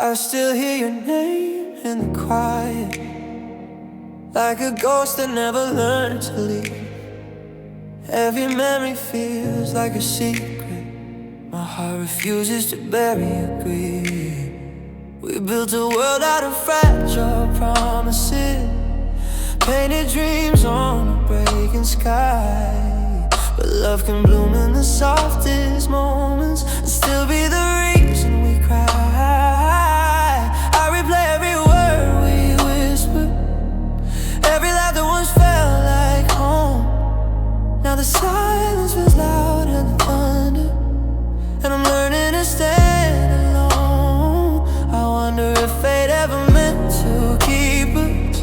I still hear your name in the quiet, like a ghost that never learned to leave. Every memory feels like a secret. My heart refuses to bury your grief. We built a world out of fragile promises, painted dreams on a breaking sky. But love can bloom in the softest moments and still be the reason we cry. I replay every word we whispered, every laugh that once felt like home. Now the silence feels louder than thunder, and I'm learning to stand alone. I wonder if fate ever meant to keep us,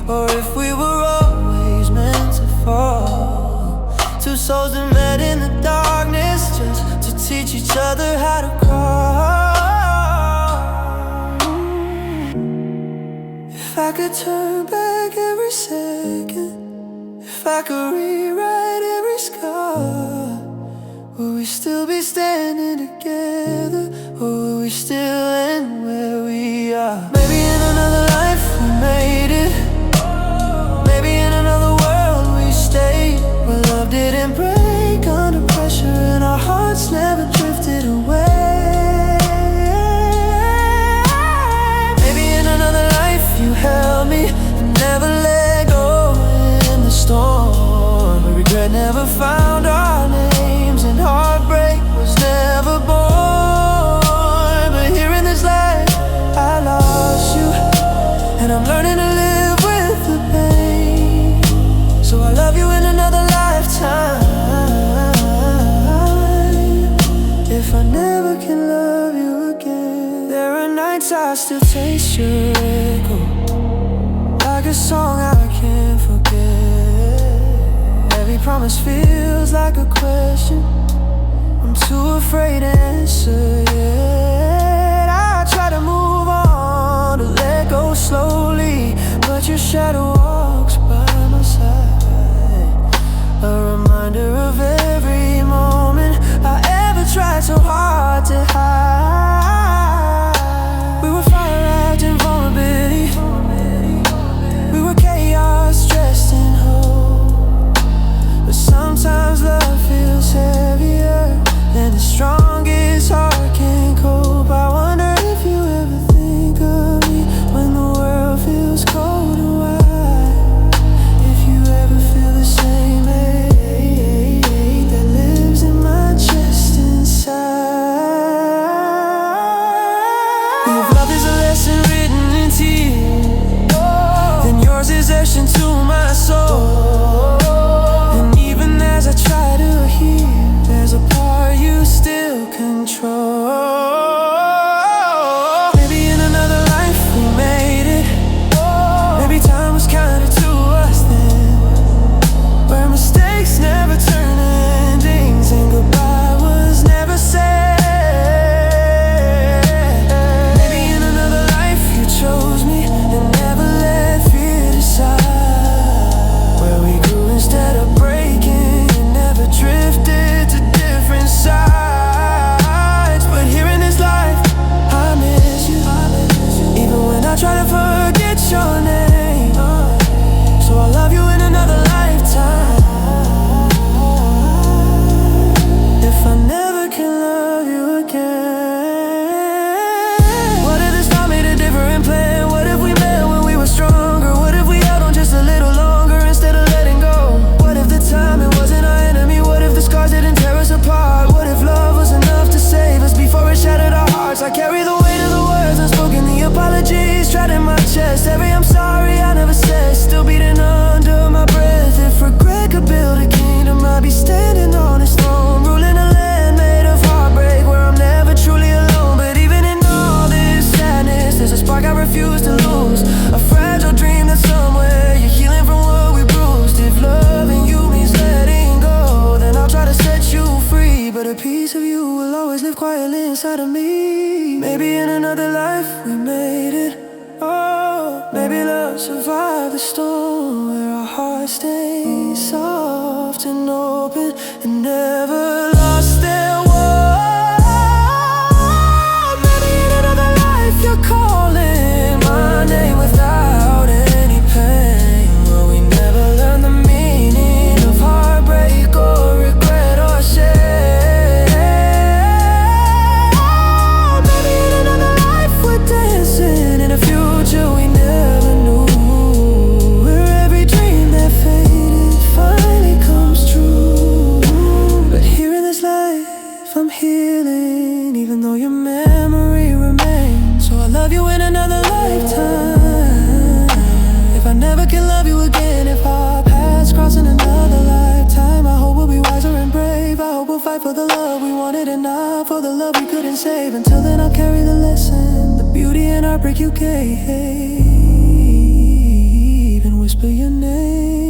or if we were always meant to fall. Two souls that met in the darkness just to teach each other how to crawl. If I could turn back every second, if I could rewrite every scar, would we still be standing together, or would we still end where we are? Maybe in another life we made it, maybe in another world we stayed, where love didn't break under pressure and our hearts never drifted away. Maybe in another life you held me and never let go in the storm, but regret never found our names and heartbreak was never born. But here in this life I lost you, and I'm learning to live with the pain. So I love you in another lifetime, if I never can love you again. There are nights I still taste your echo, like a song I can't forget. Every promise feels like a question I'm too afraid to answer yet. I try to move on, to let go slowly, but your shadow walks by my side, a reminder of every moment I ever tried so hard to hide. We were fire wrapped in vulnerability, we were chaos dressed in hope. But sometimes love feels heavier than the strongest heart can cope. I wonder if you ever think of me when the world feels cold and wide. If you ever feel the same ache that lives in my chest inside. If love is a lesson written in tears, then yours is etched into my soul. And even as I try to hear, there's a part you still control. Maybe in another life we made it, maybe time was kinder to us then, where mistakes never turn endings and goodbye was never said. Maybe in another life you chose me and never let fear decide, where we grew instead of breaking and never drifted to different sides. But here in this life I miss you, even when I try to forget your name. So I love you in another lifetime, if I never can love you again. What if this time made a different plan? What if we met when we were stronger? What if we held on just a little longer instead of letting go? What if the timing wasn't our enemy? What if the scars didn't tear us apart? What if love was enough to save us before it shattered our hearts? I carry the weight of the words unspoken, the apologies trapped in my chest. Every I'm sorry I never said, still beating under my breath. If regret could build a kingdom, I'd be standing on its throne, ruling a land made of heartbreak, where I'm never truly alone. But even in all this sadness, there's a spark I refuse to lose, a fragile dream that somewhere you're healing from what we bruised. If loving you means letting go, then I'll try to set you free, but a piece of you will always live quietly inside of me. Maybe in another life we made it, oh, maybe love survived the storm, where our hearts stay soft and open and never lost their warmth. Maybe in another life you're heartbreak you gave, and whisper your name.